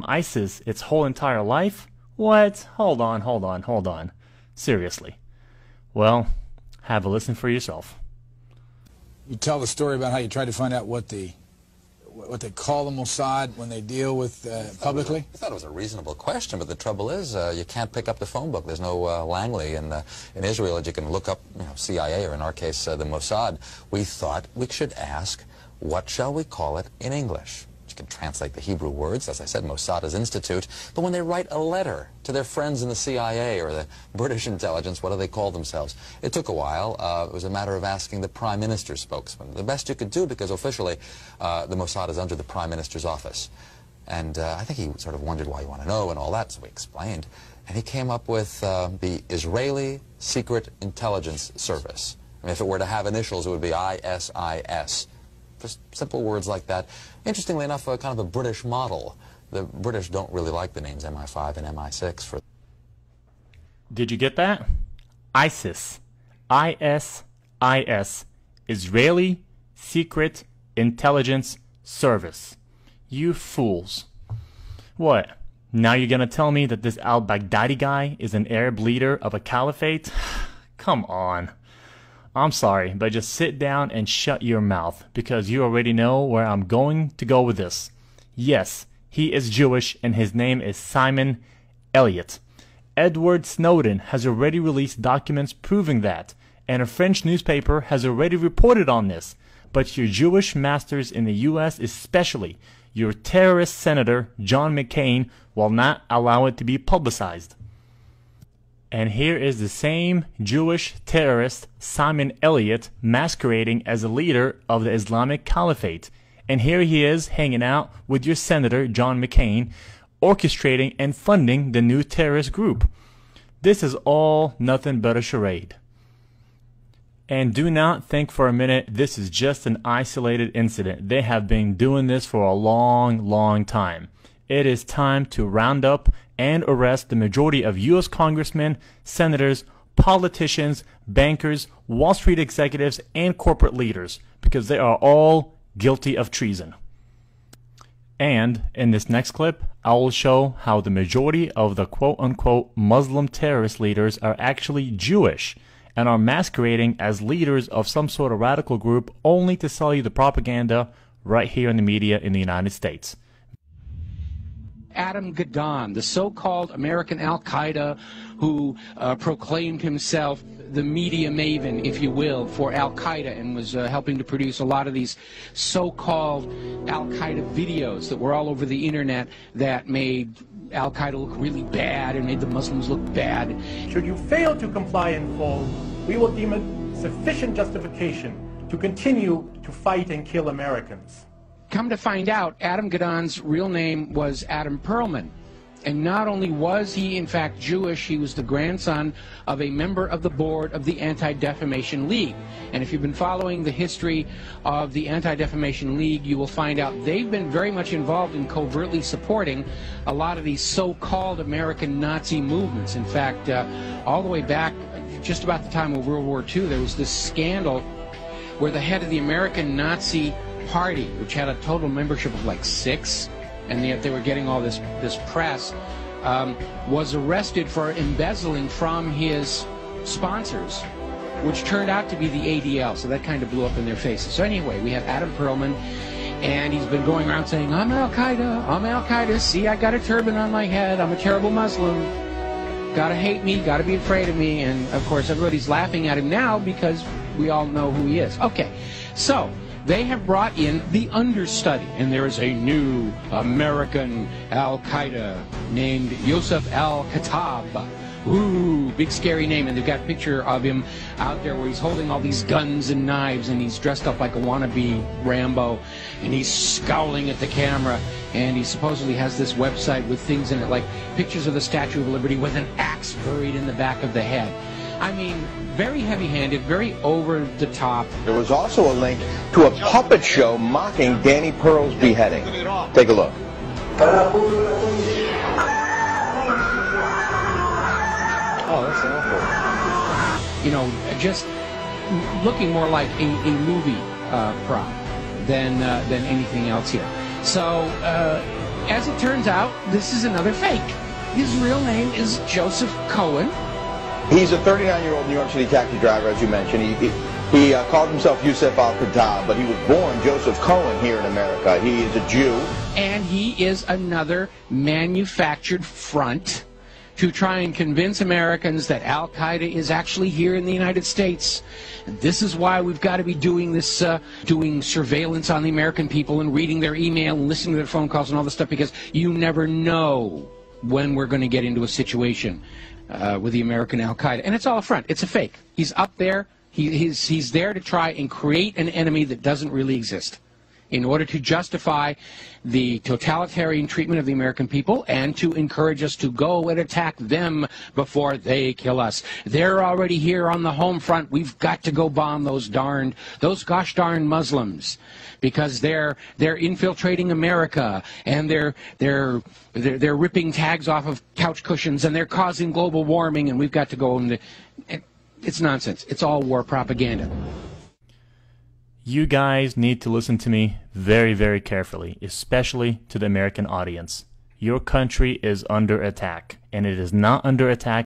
ISIS its whole entire life? What? Hold on. Seriously. Well, have a listen for yourself. You tell the story about how you tried to find out what they call the Mossad when they deal with publicly? I thought it was a reasonable question, but the trouble is you can't pick up the phone book. There's no Langley in Israel that you can look up, CIA, or in our case, the Mossad. We thought we should ask, what shall we call it in English? You can translate the Hebrew words, as I said, Mossad is institute, but when they write a letter to their friends in the CIA or the British intelligence, what do they call themselves? It took a while. It was a matter of asking the Prime Minister's spokesman. The best you could do, because officially the Mossad is under the Prime Minister's office. And I think he sort of wondered why you want to know and all that, so we explained. And he came up with the Israeli Secret Intelligence Service. I mean, if it were to have initials, it would be ISIS. Just simple words like that. Interestingly enough, kind of a British model. The British don't really like the names MI5 and MI6 for... Did you get that? ISIS. ISIS. Israeli Secret Intelligence Service. You fools. What? Now you're gonna tell me that this al-Baghdadi guy is an Arab leader of a caliphate? Come on. I'm sorry, but just sit down and shut your mouth, because you already know where I'm going to go with this. Yes, he is Jewish, and his name is Simon Elliott. Edward Snowden has already released documents proving that, and a French newspaper has already reported on this. But your Jewish masters in the U.S., especially your terrorist senator, John McCain, will not allow it to be publicized. And here is the same Jewish terrorist, Simon Elliott, masquerading as a leader of the Islamic Caliphate. And here he is hanging out with your senator, John McCain, orchestrating and funding the new terrorist group. This is all nothing but a charade. And do not think for a minute this is just an isolated incident. They have been doing this for a long time. It is time to round up and arrest the majority of U.S. congressmen, senators, politicians, bankers, Wall Street executives, and corporate leaders, because they are all guilty of treason. And in this next clip, I will show how the majority of the quote-unquote Muslim terrorist leaders are actually Jewish and are masquerading as leaders of some sort of radical group only to sell you the propaganda right here in the media in the United States. Adam Gadon, the so-called American Al-Qaeda who proclaimed himself the media maven, if you will, for Al-Qaeda, and was helping to produce a lot of these so-called Al-Qaeda videos that were all over the internet that made Al-Qaeda look really bad and made the Muslims look bad. Should you fail to comply in full, we will deem it sufficient justification to continue to fight and kill Americans. Come to find out, Adam Gadon's real name was Adam Perlman. And not only was he, in fact, Jewish, he was the grandson of a member of the board of the Anti-Defamation League. And if you've been following the history of the Anti-Defamation League, you will find out they've been very much involved in covertly supporting a lot of these so-called American Nazi movements. In fact, all the way back, just about the time of World War II, there was this scandal where the head of the American Nazi Party, which had a total membership of like 6, and yet they were getting all this press, was arrested for embezzling from his sponsors, which turned out to be the ADL, so that kind of blew up in their faces. So anyway, we have Adam Perlman, and he's been going around saying, I'm Al-Qaeda, see, I got a turban on my head, I'm a terrible Muslim, gotta hate me, gotta be afraid of me, and of course everybody's laughing at him now because we all know who he is. Okay, so they have brought in the understudy, and there is a new American Al-Qaeda named Yosef Al-Khattab. Ooh, big scary name, and they've got a picture of him out there where he's holding all these guns and knives, and he's dressed up like a wannabe Rambo, and he's scowling at the camera, and he supposedly has this website with things in it, like pictures of the Statue of Liberty with an axe buried in the back of the head. I mean, very heavy-handed, very over-the-top. There was also a link to a puppet show mocking Danny Pearl's beheading. Take a look. Oh, that's awful. You know, just looking more like a movie prop than anything else here. So as it turns out, this is another fake. His real name is Joseph Cohen. He's a 39-year-old New York City taxi driver, as you mentioned. He called himself Yusuf Al-Khattab, but he was born Joseph Cohen here in America. He is a Jew. And he is another manufactured front to try and convince Americans that Al-Qaeda is actually here in the United States. And this is why we've got to be doing this, doing surveillance on the American people and reading their email and listening to their phone calls and all this stuff, because you never know when we're going to get into a situation with the American Al-Qaeda. And it's all a front. It's a fake. He's up there. He's there to try and create an enemy that doesn't really exist, in order to justify the totalitarian treatment of the American people and to encourage us to go and attack them before they kill us. They're already here on the home front. We've got to go bomb those gosh darn Muslims, because they're infiltrating America, and they're ripping tags off of couch cushions, and they're causing global warming, and we've got to go and it's nonsense. It's all war propaganda. You guys need to listen to me very, very carefully, especially to the American audience. Your country is under attack, and it is not under attack